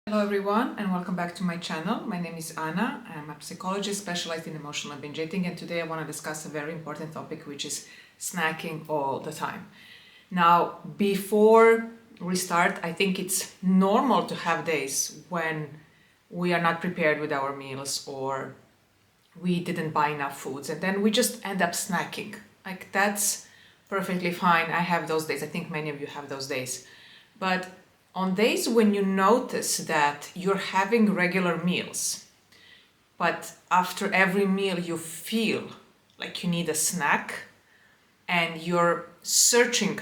Hello everyone and welcome back to my channel. My name is Anna. I'm a psychologist specialized in emotional and binge eating, and today I want to discuss a very important topic, which is snacking all the time. Now, before we start, I think it's normal to have days when we are not prepared with our meals or we didn't buy enough foods and then we just end up snacking. Like, that's perfectly fine. I have those days. I think many of you have those days. But on days when you notice that you're having regular meals, but after every meal you feel like you need a snack and you're searching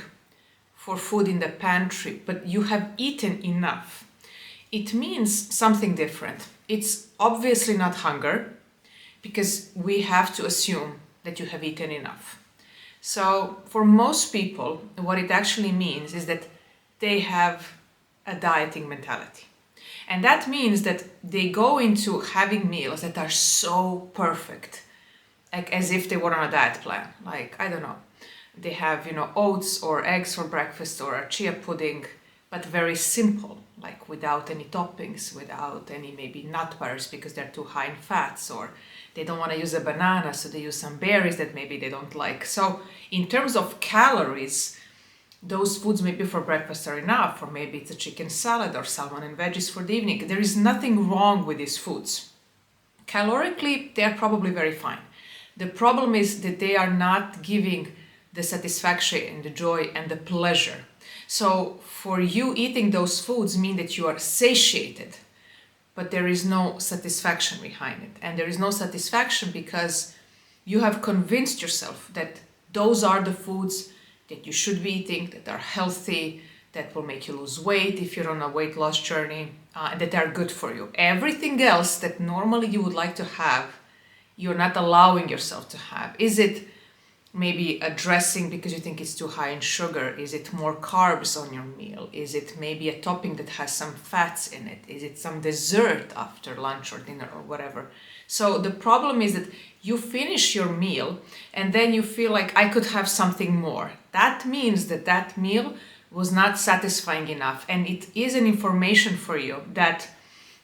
for food in the pantry, but you have eaten enough, it means something different. It's obviously not hunger, because we have to assume that you have eaten enough. So for most people, what it actually means is that they have a dieting mentality. And that means that they go into having meals that are so perfect, like as if they were on a diet plan. Like, I don't know, they have, oats or eggs for breakfast or a chia pudding, but very simple, like without any toppings, without any maybe nut butters because they're too high in fats, or they don't want to use a banana, so they use some berries that maybe they don't like. So in terms of calories, those foods maybe for breakfast are enough, or maybe it's a chicken salad or salmon and veggies for the evening. There is nothing wrong with these foods. Calorically, they're probably very fine. The problem is that they are not giving the satisfaction and the joy and the pleasure. So for you, eating those foods mean that you are satiated, but there is no satisfaction behind it. And there is no satisfaction because you have convinced yourself that those are the foods that you should be eating, that are healthy, that will make you lose weight if you're on a weight loss journey, and that are good for you. Everything else that normally you would like to have, you're not allowing yourself to have. Is it maybe a dressing because you think it's too high in sugar? Is it more carbs on your meal? Is it maybe a topping that has some fats in it? Is it some dessert after lunch or dinner or whatever? So the problem is that you finish your meal and then you feel like I could have something more. That means that that meal was not satisfying enough, and it is an information for you that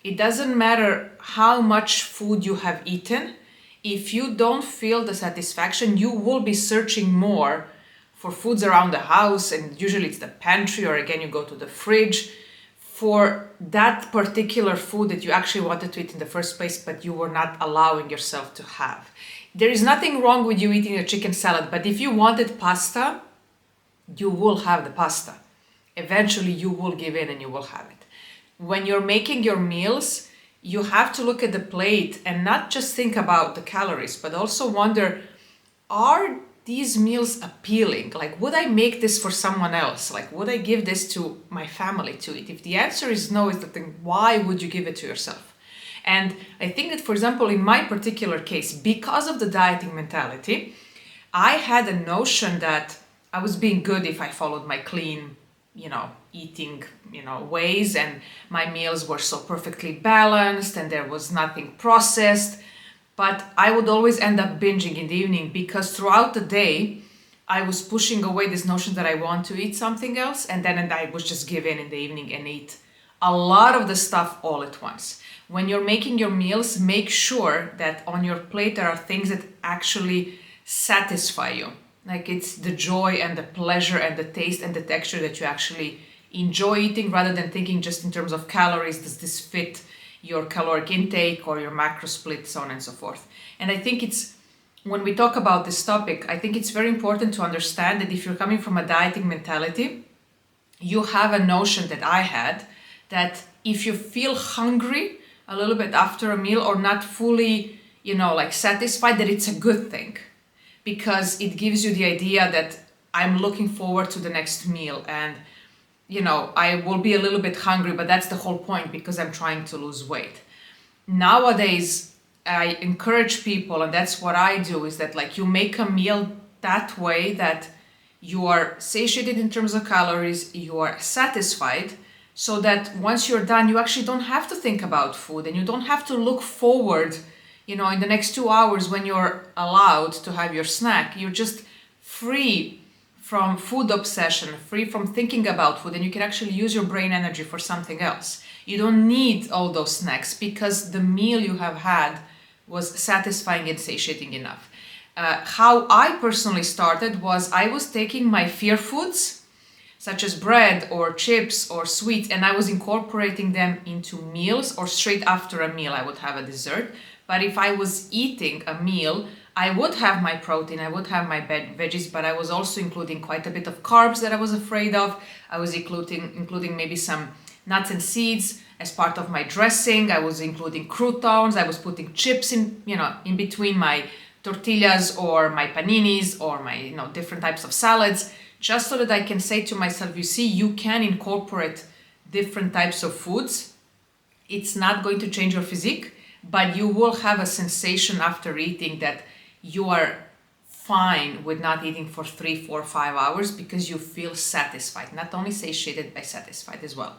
it doesn't matter how much food you have eaten. If you don't feel the satisfaction, you will be searching more for foods around the house, and usually it's the pantry, or again you go to the fridge for that particular food that you actually wanted to eat in the first place, but you were not allowing yourself to have. There is nothing wrong with you eating a chicken salad, but if you wanted pasta, you will have the pasta. Eventually you will give in and you will have it. When you're making your meals, you have to look at the plate and not just think about the calories, but also wonder, are these meals appealing? Like, would I make this for someone else? Like, would I give this to my family to eat? If the answer is no, then why would you give it to yourself? And I think that, for example, in my particular case, because of the dieting mentality, I had a notion that I was being good if I followed my clean, eating, ways, and my meals were so perfectly balanced and there was nothing processed. But I would always end up binging in the evening because throughout the day, I was pushing away this notion that I want to eat something else, and then I would just give in the evening and eat a lot of the stuff all at once. When you're making your meals, make sure that on your plate there are things that actually satisfy you. Like, it's the joy and the pleasure and the taste and the texture that you actually enjoy eating, rather than thinking just in terms of calories. Does this fit your caloric intake or your macro split, so on and so forth? And I think when we talk about this topic, I think it's very important to understand that if you're coming from a dieting mentality, you have a notion that I had, that if you feel hungry a little bit after a meal or not fully, satisfied, that it's a good thing. Because it gives you the idea that I'm looking forward to the next meal, and I will be a little bit hungry, but that's the whole point, because I'm trying to lose weight. Nowadays, I encourage people, and that's what I do, is that you make a meal that way that you are satiated in terms of calories, you are satisfied, so that once you're done, you actually don't have to think about food, and you don't have to look forward in the next 2 hours when you're allowed to have your snack. You're just free from food obsession, free from thinking about food, and you can actually use your brain energy for something else. You don't need all those snacks because the meal you have had was satisfying and satiating enough. How I personally started was I was taking my fear foods, such as bread or chips or sweets, and I was incorporating them into meals, or straight after a meal I would have a dessert. But if I was eating a meal, I would have my protein, I would have my veggies, but I was also including quite a bit of carbs that I was afraid of. I was including maybe some nuts and seeds as part of my dressing. I was including croutons. I was putting chips in between my tortillas or my paninis or my different types of salads, just so that I can say to myself, you see, you can incorporate different types of foods. It's not going to change your physique, but you will have a sensation after eating that you are fine with not eating for 3, 4, 5 hours because you feel satisfied, not only satiated but satisfied as well.